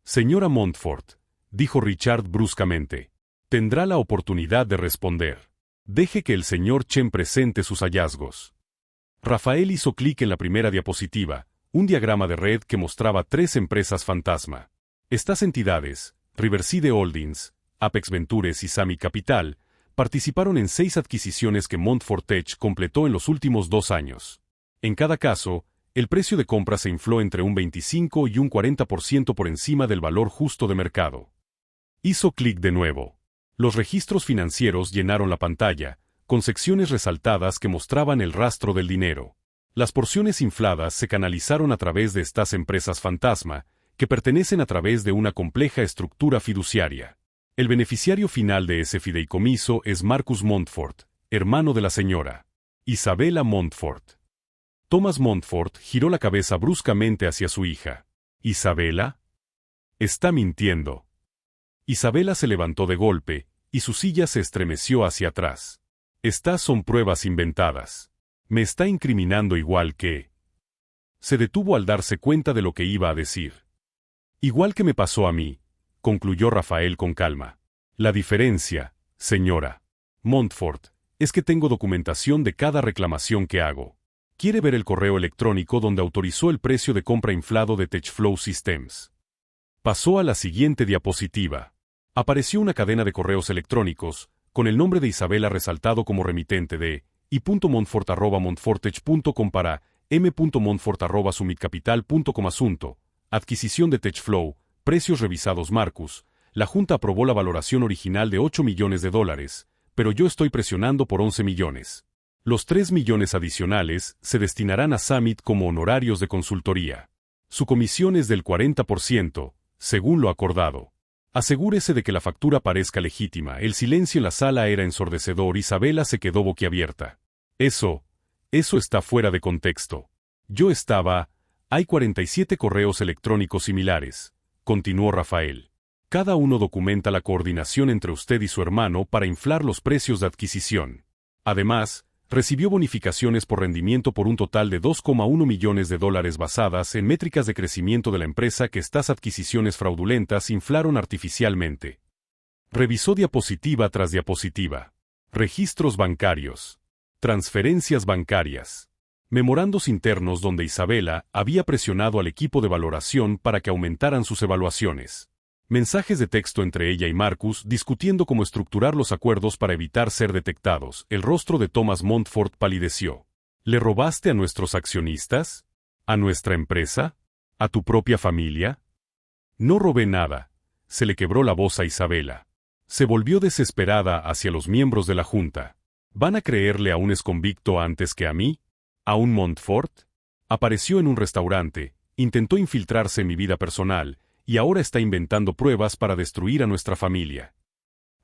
Señora Montfort, dijo Richard bruscamente, tendrá la oportunidad de responder. Deje que el señor Chen presente sus hallazgos. Rafael hizo clic en la primera diapositiva, un diagrama de red que mostraba 3 empresas fantasma. Estas entidades, Riverside Holdings, Apex Ventures y Sami Capital, participaron en 6 adquisiciones que Montfort Tech completó en los últimos 2 años. En cada caso, el precio de compra se infló entre un 25 y un 40% por encima del valor justo de mercado. Hizo clic de nuevo. Los registros financieros llenaron la pantalla, con secciones resaltadas que mostraban el rastro del dinero. Las porciones infladas se canalizaron a través de estas empresas fantasma, que pertenecen a través de una compleja estructura fiduciaria. El beneficiario final de ese fideicomiso es Marcus Montfort, hermano de la señora Isabella Montfort. Thomas Montfort giró la cabeza bruscamente hacia su hija. ¿Isabella? Está mintiendo. Isabella se levantó de golpe, y su silla se estremeció hacia atrás. Estas son pruebas inventadas. Me está incriminando igual que... Se detuvo al darse cuenta de lo que iba a decir. Igual que me pasó a mí, concluyó Rafael con calma. La diferencia, señora Montfort, es que tengo documentación de cada reclamación que hago. ¿Quiere ver el correo electrónico donde autorizó el precio de compra inflado de TechFlow Systems? Pasó a la siguiente diapositiva. Apareció una cadena de correos electrónicos, con el nombre de Isabella resaltado como remitente de i.montfort@montforttech.com para m.montfort@summitcapital.com. Asunto: adquisición de TechFlow, precios revisados. Marcus, la Junta aprobó la valoración original de $8 millones, pero yo estoy presionando por 11 millones. Los 3 millones adicionales se destinarán a Summit como honorarios de consultoría. Su comisión es del 40%, según lo acordado. Asegúrese de que la factura parezca legítima. El silencio en la sala era ensordecedor. Isabella se quedó boquiabierta. Eso está fuera de contexto. Hay 47 correos electrónicos similares, continuó Rafael. Cada uno documenta la coordinación entre usted y su hermano para inflar los precios de adquisición. Además, recibió bonificaciones por rendimiento por un total de $2,1 millones basadas en métricas de crecimiento de la empresa que estas adquisiciones fraudulentas inflaron artificialmente. Revisó diapositiva tras diapositiva. Registros bancarios. Transferencias bancarias. Memorandos internos donde Isabella había presionado al equipo de valoración para que aumentaran sus evaluaciones. Mensajes de texto entre ella y Marcus discutiendo cómo estructurar los acuerdos para evitar ser detectados. El rostro de Thomas Montfort palideció. ¿Le robaste a nuestros accionistas? ¿A nuestra empresa? ¿A tu propia familia? No robé nada. Se le quebró la voz a Isabella. Se volvió desesperada hacia los miembros de la Junta. ¿Van a creerle a un exconvicto antes que a mí? ¿A un Montfort? Apareció en un restaurante, intentó infiltrarse en mi vida personal, y ahora está inventando pruebas para destruir a nuestra familia.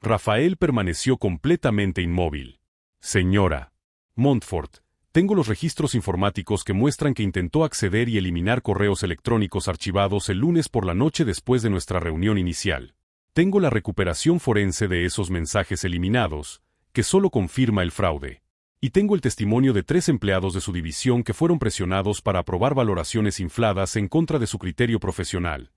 Rafael permaneció completamente inmóvil. Señora Montfort, tengo los registros informáticos que muestran que intentó acceder y eliminar correos electrónicos archivados el lunes por la noche después de nuestra reunión inicial. Tengo la recuperación forense de esos mensajes eliminados, que solo confirma el fraude. Y tengo el testimonio de 3 empleados de su división que fueron presionados para aprobar valoraciones infladas en contra de su criterio profesional.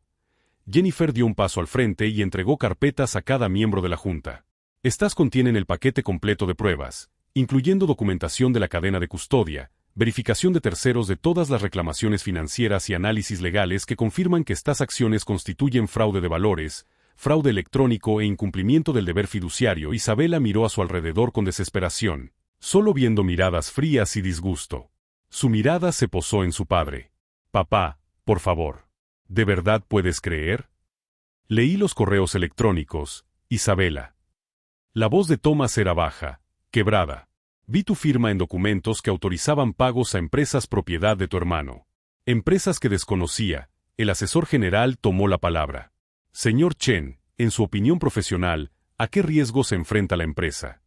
Jennifer dio un paso al frente y entregó carpetas a cada miembro de la Junta. Estas contienen el paquete completo de pruebas, incluyendo documentación de la cadena de custodia, verificación de terceros de todas las reclamaciones financieras y análisis legales que confirman que estas acciones constituyen fraude de valores, fraude electrónico e incumplimiento del deber fiduciario. Isabella miró a su alrededor con desesperación, solo viendo miradas frías y disgusto. Su mirada se posó en su padre. Papá, por favor. ¿De verdad puedes creer? Leí los correos electrónicos, Isabella. La voz de Thomas era baja, quebrada. Vi tu firma en documentos que autorizaban pagos a empresas propiedad de tu hermano. Empresas que desconocía. El asesor general tomó la palabra. Señor Chen, en su opinión profesional, ¿a qué riesgo se enfrenta la empresa?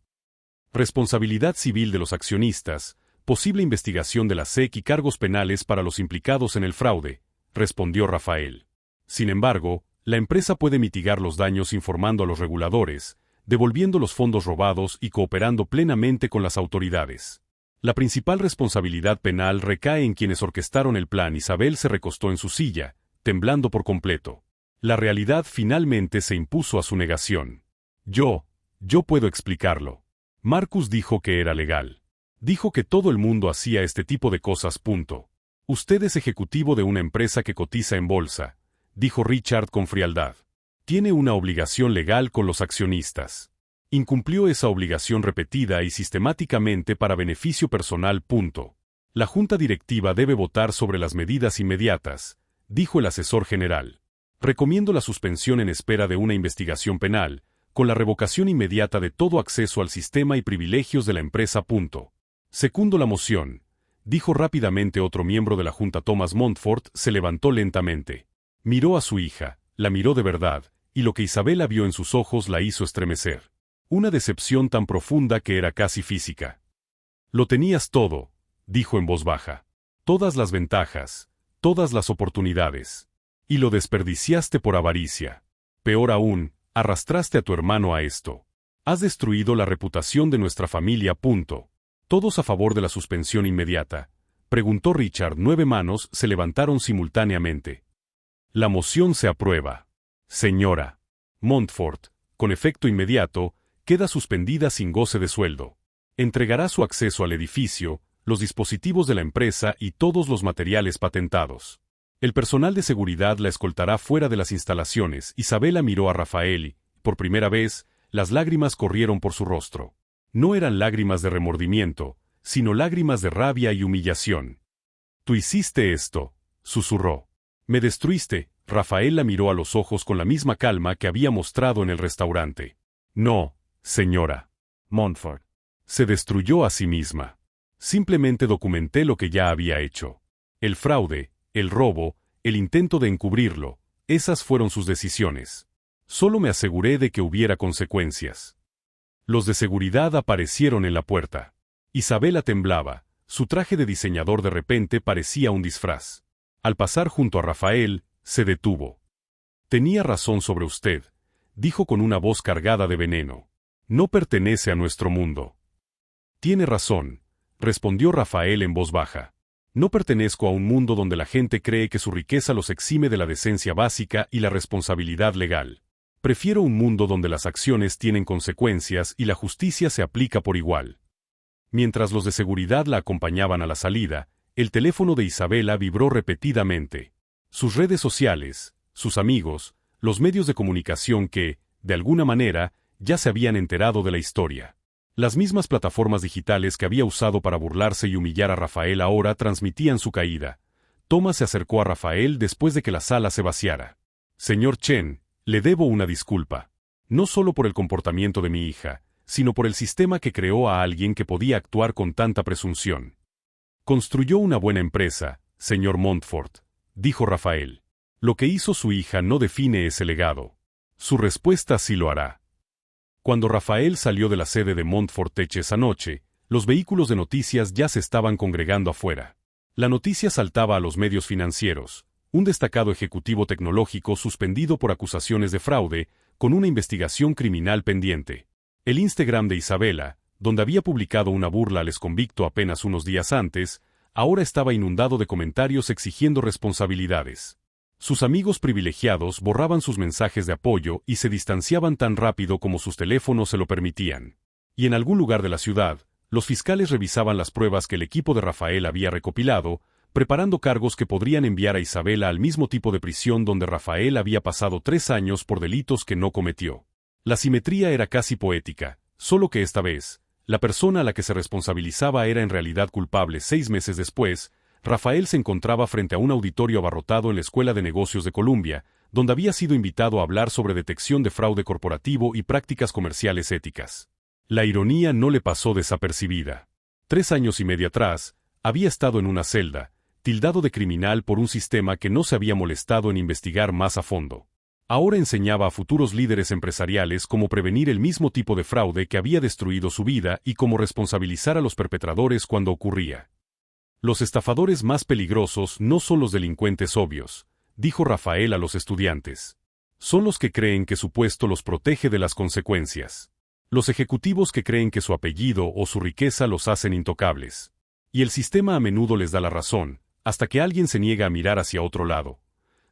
Responsabilidad civil de los accionistas, posible investigación de la SEC y cargos penales para los implicados en el fraude, respondió Rafael. Sin embargo, la empresa puede mitigar los daños informando a los reguladores, devolviendo los fondos robados y cooperando plenamente con las autoridades. La principal responsabilidad penal recae en quienes orquestaron el plan. Isabel se recostó en su silla, temblando por completo. La realidad finalmente se impuso a su negación. Yo puedo explicarlo. Marcus dijo que era legal. Dijo que todo el mundo hacía este tipo de cosas. Usted es ejecutivo de una empresa que cotiza en bolsa, dijo Richard con frialdad. Tiene una obligación legal con los accionistas. Incumplió esa obligación repetida y sistemáticamente para beneficio personal. La Junta Directiva debe votar sobre las medidas inmediatas, dijo el asesor general. Recomiendo la suspensión en espera de una investigación penal, con la revocación inmediata de todo acceso al sistema y privilegios de la empresa. Secundo la moción, dijo rápidamente otro miembro de la Junta. Thomas Montfort se levantó lentamente. Miró a su hija, la miró de verdad, y lo que Isabela vio en sus ojos la hizo estremecer. Una decepción tan profunda que era casi física. Lo tenías todo, dijo en voz baja. Todas las ventajas, todas las oportunidades. Y lo desperdiciaste por avaricia. Peor aún, arrastraste a tu hermano a esto. Has destruido la reputación de nuestra familia. ¿Todos a favor de la suspensión inmediata?, preguntó Richard. 9 manos se levantaron simultáneamente. La moción se aprueba. Señora Montfort, con efecto inmediato, queda suspendida sin goce de sueldo. Entregará su acceso al edificio, los dispositivos de la empresa y todos los materiales patentados. El personal de seguridad la escoltará fuera de las instalaciones. Isabela miró a Rafael y, por primera vez, las lágrimas corrieron por su rostro. No eran lágrimas de remordimiento, sino lágrimas de rabia y humillación. Tú hiciste esto, susurró. Me destruiste. Rafael la miró a los ojos con la misma calma que había mostrado en el restaurante. No, señora Montfort. Se destruyó a sí misma. Simplemente documenté lo que ya había hecho. El fraude, el robo, el intento de encubrirlo, esas fueron sus decisiones. Solo me aseguré de que hubiera consecuencias. Los de seguridad aparecieron en la puerta. Isabela temblaba, su traje de diseñador de repente parecía un disfraz. Al pasar junto a Rafael, se detuvo. Tenía razón sobre usted, dijo con una voz cargada de veneno. No pertenece a nuestro mundo. Tiene razón, respondió Rafael en voz baja. No pertenezco a un mundo donde la gente cree que su riqueza los exime de la decencia básica y la responsabilidad legal. Prefiero un mundo donde las acciones tienen consecuencias y la justicia se aplica por igual. Mientras los de seguridad la acompañaban a la salida, el teléfono de Isabela vibró repetidamente. Sus redes sociales, sus amigos, los medios de comunicación que, de alguna manera, ya se habían enterado de la historia. Las mismas plataformas digitales que había usado para burlarse y humillar a Rafael ahora transmitían su caída. Thomas se acercó a Rafael después de que la sala se vaciara. Señor Chen, le debo una disculpa. No solo por el comportamiento de mi hija, sino por el sistema que creó a alguien que podía actuar con tanta presunción. Construyó una buena empresa, señor Montfort, dijo Rafael. Lo que hizo su hija no define ese legado. Su respuesta sí lo hará. Cuando Rafael salió de la sede de Montfort Tech esa noche, los vehículos de noticias ya se estaban congregando afuera. La noticia saltaba a los medios financieros. Un destacado ejecutivo tecnológico suspendido por acusaciones de fraude, con una investigación criminal pendiente. El Instagram de Isabela, donde había publicado una burla al exconvicto apenas unos días antes, ahora estaba inundado de comentarios exigiendo responsabilidades. Sus amigos privilegiados borraban sus mensajes de apoyo y se distanciaban tan rápido como sus teléfonos se lo permitían. Y en algún lugar de la ciudad, los fiscales revisaban las pruebas que el equipo de Rafael había recopilado, preparando cargos que podrían enviar a Isabela al mismo tipo de prisión donde Rafael había pasado 3 años por delitos que no cometió. La simetría era casi poética, solo que esta vez, la persona a la que se responsabilizaba era en realidad culpable. 6 meses después, Rafael se encontraba frente a un auditorio abarrotado en la Escuela de Negocios de Columbia, donde había sido invitado a hablar sobre detección de fraude corporativo y prácticas comerciales éticas. La ironía no le pasó desapercibida. 3 años y medio atrás, había estado en una celda, tildado de criminal por un sistema que no se había molestado en investigar más a fondo. Ahora enseñaba a futuros líderes empresariales cómo prevenir el mismo tipo de fraude que había destruido su vida y cómo responsabilizar a los perpetradores cuando ocurría. Los estafadores más peligrosos no son los delincuentes obvios, dijo Rafael a los estudiantes. Son los que creen que su puesto los protege de las consecuencias. Los ejecutivos que creen que su apellido o su riqueza los hacen intocables. Y el sistema a menudo les da la razón, hasta que alguien se niega a mirar hacia otro lado.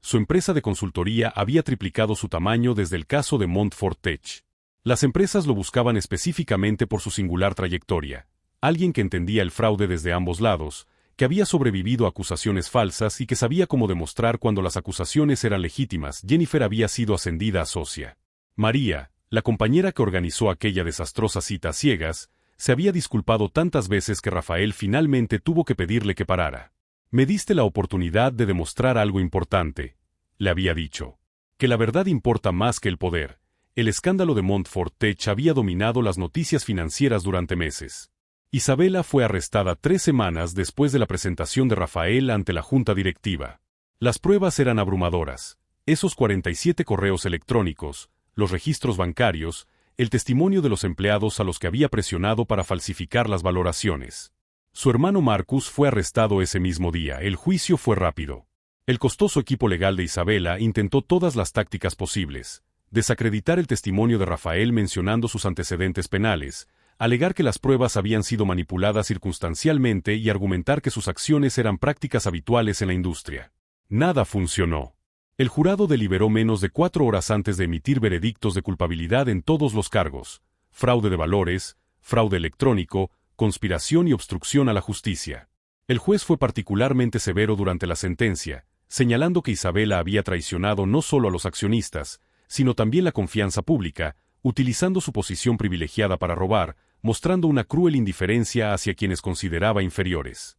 Su empresa de consultoría había triplicado su tamaño desde el caso de Montfort Tech. Las empresas lo buscaban específicamente por su singular trayectoria. Alguien que entendía el fraude desde ambos lados, que había sobrevivido a acusaciones falsas y que sabía cómo demostrar cuando las acusaciones eran legítimas. Jennifer había sido ascendida a socia. María, La compañera que organizó aquella desastrosa cita a ciegas, se había disculpado tantas veces que Rafael finalmente tuvo que pedirle que parara. Me diste la oportunidad de demostrar algo importante, le había dicho. Que la verdad importa más que el poder. El escándalo de Montfort Tech había dominado las noticias financieras durante meses. Isabela fue arrestada 3 semanas después de la presentación de Rafael ante la junta directiva. Las pruebas eran abrumadoras. Esos 47 correos electrónicos, los registros bancarios, el testimonio de los empleados a los que había presionado para falsificar las valoraciones. Su hermano Marcus fue arrestado ese mismo día. El juicio fue rápido. El costoso equipo legal de Isabela intentó todas las tácticas posibles: desacreditar el testimonio de Rafael mencionando sus antecedentes penales, alegar que las pruebas habían sido manipuladas circunstancialmente y argumentar que sus acciones eran prácticas habituales en la industria. Nada funcionó. El jurado deliberó menos de 4 horas antes de emitir veredictos de culpabilidad en todos los cargos: fraude de valores, fraude electrónico, conspiración y obstrucción a la justicia. El juez fue particularmente severo durante la sentencia, señalando que Isabela había traicionado no solo a los accionistas, sino también la confianza pública, utilizando su posición privilegiada para robar, mostrando una cruel indiferencia hacia quienes consideraba inferiores.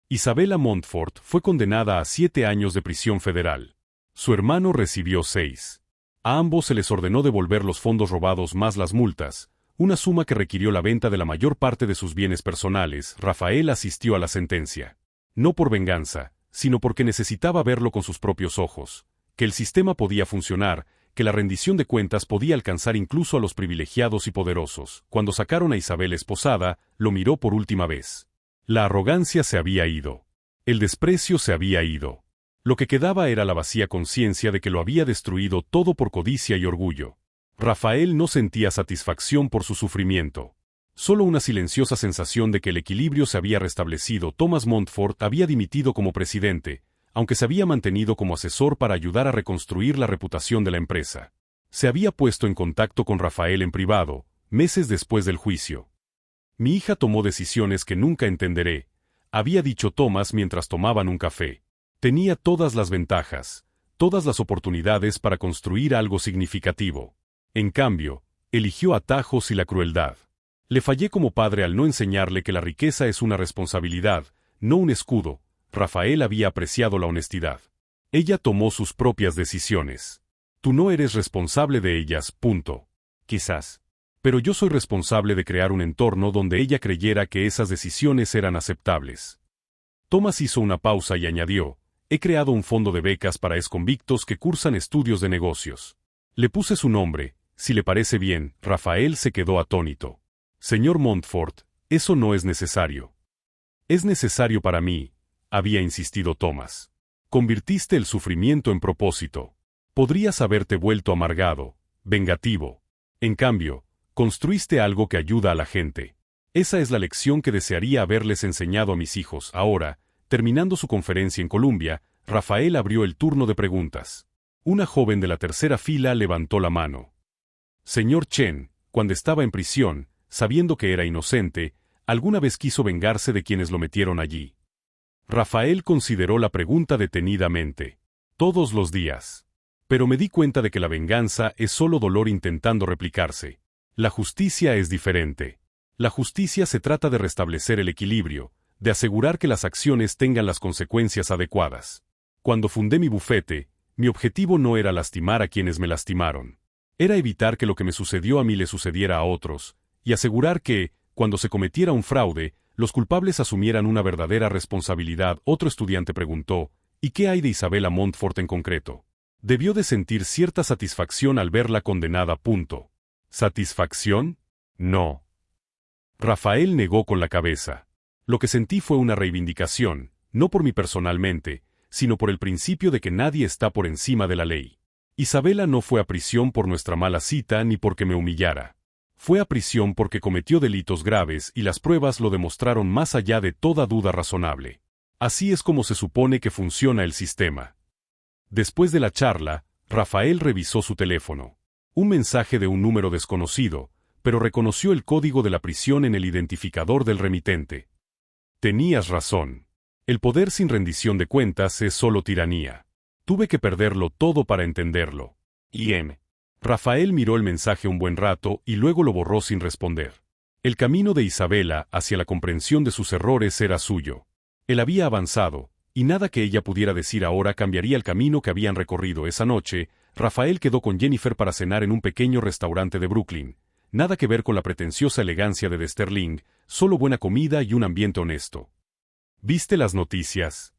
Isabela Montfort fue condenada a 7 años de prisión federal. Su hermano recibió 6. A ambos se les ordenó devolver los fondos robados más las multas, una suma que requirió la venta de la mayor parte de sus bienes personales. Rafael asistió a la sentencia. No por venganza, sino porque necesitaba verlo con sus propios ojos, que el sistema podía funcionar, que la rendición de cuentas podía alcanzar incluso a los privilegiados y poderosos. Cuando sacaron a Isabel esposada, lo miró por última vez. La arrogancia se había ido. El desprecio se había ido. Lo que quedaba era la vacía conciencia de que lo había destruido todo por codicia y orgullo. Rafael no sentía satisfacción por su sufrimiento. Solo una silenciosa sensación de que el equilibrio se había restablecido. Thomas Montfort había dimitido como presidente, aunque se había mantenido como asesor para ayudar a reconstruir la reputación de la empresa. Se había puesto en contacto con Rafael en privado, meses después del juicio. Mi hija tomó decisiones que nunca entenderé, había dicho Thomas mientras tomaban un café. Tenía todas las ventajas, todas las oportunidades para construir algo significativo. En cambio, eligió atajos y la crueldad. Le fallé como padre al no enseñarle que la riqueza es una responsabilidad, no un escudo. Rafael había apreciado la honestidad. Ella tomó sus propias decisiones. Tú no eres responsable de ellas, punto. Quizás. Pero yo soy responsable de crear un entorno donde ella creyera que esas decisiones eran aceptables. Thomas hizo una pausa y añadió: he creado un fondo de becas para exconvictos que cursan estudios de negocios. Le puse su nombre, si le parece bien. Rafael se quedó atónito. Señor Montfort, eso no es necesario. Es necesario para mí, había insistido Thomas. Convirtiste el sufrimiento en propósito. Podrías haberte vuelto amargado, vengativo. En cambio, construiste algo que ayuda a la gente. Esa es la lección que desearía haberles enseñado a mis hijos. Ahora, terminando su conferencia en Columbia, Rafael abrió el turno de preguntas. Una joven de la tercera fila levantó la mano. Señor Chen, cuando estaba en prisión, sabiendo que era inocente, ¿alguna vez quiso vengarse de quienes lo metieron allí? Rafael consideró la pregunta detenidamente. Todos los días. Pero me di cuenta de que la venganza es solo dolor intentando replicarse. La justicia es diferente. La justicia se trata de restablecer el equilibrio, de asegurar que las acciones tengan las consecuencias adecuadas. Cuando fundé mi bufete, mi objetivo no era lastimar a quienes me lastimaron. Era evitar que lo que me sucedió a mí le sucediera a otros, y asegurar que, cuando se cometiera un fraude, los culpables asumieran una verdadera responsabilidad. Otro estudiante preguntó: ¿y qué hay de Isabela Montfort en concreto? Debió de sentir cierta satisfacción al verla condenada. ¿Satisfacción? No. Rafael negó con la cabeza. Lo que sentí fue una reivindicación, no por mí personalmente, sino por el principio de que nadie está por encima de la ley. Isabela no fue a prisión por nuestra mala cita ni porque me humillara. Fue a prisión porque cometió delitos graves y las pruebas lo demostraron más allá de toda duda razonable. Así es como se supone que funciona el sistema. Después de la charla, Rafael revisó su teléfono. Un mensaje de un número desconocido, pero reconoció el código de la prisión en el identificador del remitente. Tenías razón. El poder sin rendición de cuentas es solo tiranía. Tuve que perderlo todo para entenderlo. Rafael miró el mensaje un buen rato y luego lo borró sin responder. El camino de Isabela hacia la comprensión de sus errores era suyo. Él había avanzado, y nada que ella pudiera decir ahora cambiaría el camino que habían recorrido esa noche. Rafael quedó con Jennifer para cenar en un pequeño restaurante de Brooklyn. Nada que ver con la pretenciosa elegancia de The Sterling, solo buena comida y un ambiente honesto. ¿Viste las noticias?,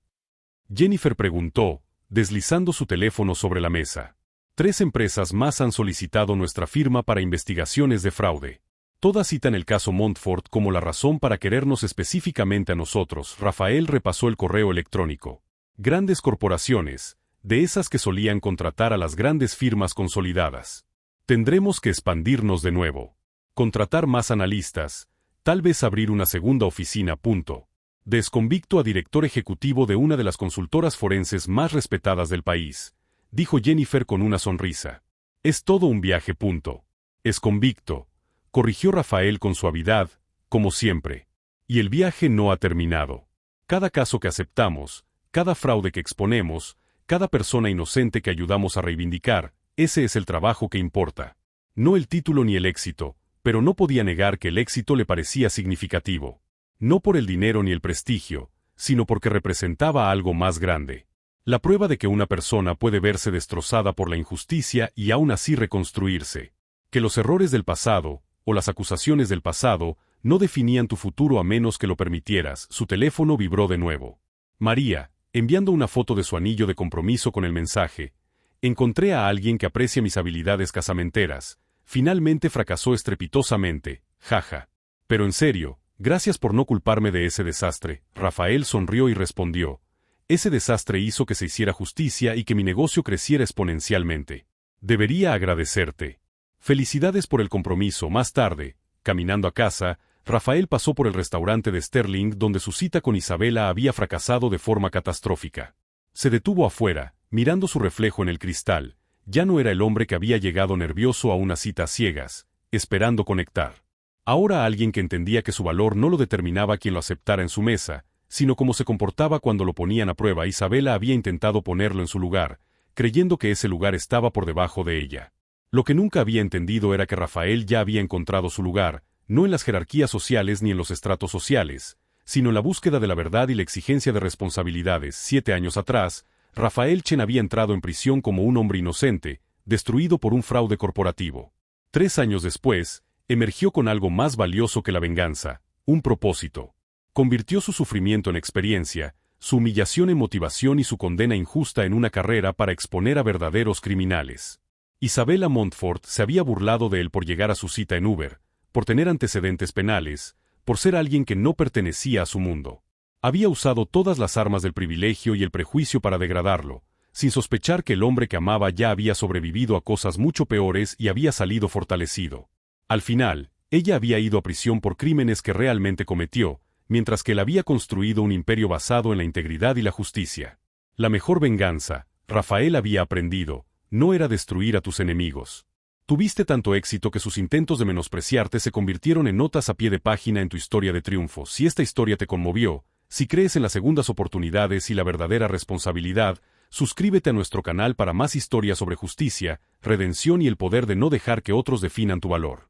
Jennifer preguntó, deslizando su teléfono sobre la mesa. 3 empresas más han solicitado nuestra firma para investigaciones de fraude. Todas citan el caso Montfort como la razón para querernos específicamente a nosotros. Rafael repasó el correo electrónico. Grandes corporaciones, de esas que solían contratar a las grandes firmas consolidadas. Tendremos que expandirnos de nuevo. Contratar más analistas, tal vez abrir una segunda oficina. De exconvicto a director ejecutivo de una de las consultoras forenses más respetadas del país, dijo Jennifer con una sonrisa. Es todo un viaje. Exconvicto, corrigió Rafael con suavidad, como siempre. Y el viaje no ha terminado. Cada caso que aceptamos, cada fraude que exponemos, cada persona inocente que ayudamos a reivindicar, ese es el trabajo que importa. No el título ni el éxito, pero no podía negar que el éxito le parecía significativo. No por el dinero ni el prestigio, sino porque representaba algo más grande. La prueba de que una persona puede verse destrozada por la injusticia y aún así reconstruirse. Que los errores del pasado, o las acusaciones del pasado, no definían tu futuro a menos que lo permitieras. Su teléfono vibró de nuevo. María, enviando una foto de su anillo de compromiso con el mensaje. Encontré a alguien que aprecia mis habilidades casamenteras. Finalmente fracasó estrepitosamente, jaja. Pero en serio, gracias por no culparme de ese desastre. Rafael sonrió y respondió. Ese desastre hizo que se hiciera justicia y que mi negocio creciera exponencialmente. Debería agradecerte. Felicidades por el compromiso. Más tarde, caminando a casa, Rafael pasó por el restaurante de Sterling donde su cita con Isabela había fracasado de forma catastrófica. Se detuvo afuera, mirando su reflejo en el cristal. Ya no era el hombre que había llegado nervioso a una cita a ciegas, esperando conectar. Ahora alguien que entendía que su valor no lo determinaba quien lo aceptara en su mesa, sino cómo se comportaba cuando lo ponían a prueba. Isabela había intentado ponerlo en su lugar, creyendo que ese lugar estaba por debajo de ella. Lo que nunca había entendido era que Rafael ya había encontrado su lugar, no en las jerarquías sociales ni en los estratos sociales, sino en la búsqueda de la verdad y la exigencia de responsabilidades. 7 años atrás, Rafael Chen había entrado en prisión como un hombre inocente, destruido por un fraude corporativo. 3 años después, emergió con algo más valioso que la venganza, un propósito. Convirtió su sufrimiento en experiencia, su humillación en motivación y su condena injusta en una carrera para exponer a verdaderos criminales. Isabela Montfort se había burlado de él por llegar a su cita en Uber, por tener antecedentes penales, por ser alguien que no pertenecía a su mundo. Había usado todas las armas del privilegio y el prejuicio para degradarlo, sin sospechar que el hombre que amaba ya había sobrevivido a cosas mucho peores y había salido fortalecido. Al final, ella había ido a prisión por crímenes que realmente cometió, mientras que él había construido un imperio basado en la integridad y la justicia. La mejor venganza, Rafael había aprendido, no era destruir a tus enemigos. Tuviste tanto éxito que sus intentos de menospreciarte se convirtieron en notas a pie de página en tu historia de triunfo. Si esta historia te conmovió, si crees en las segundas oportunidades y la verdadera responsabilidad, suscríbete a nuestro canal para más historias sobre justicia, redención y el poder de no dejar que otros definan tu valor.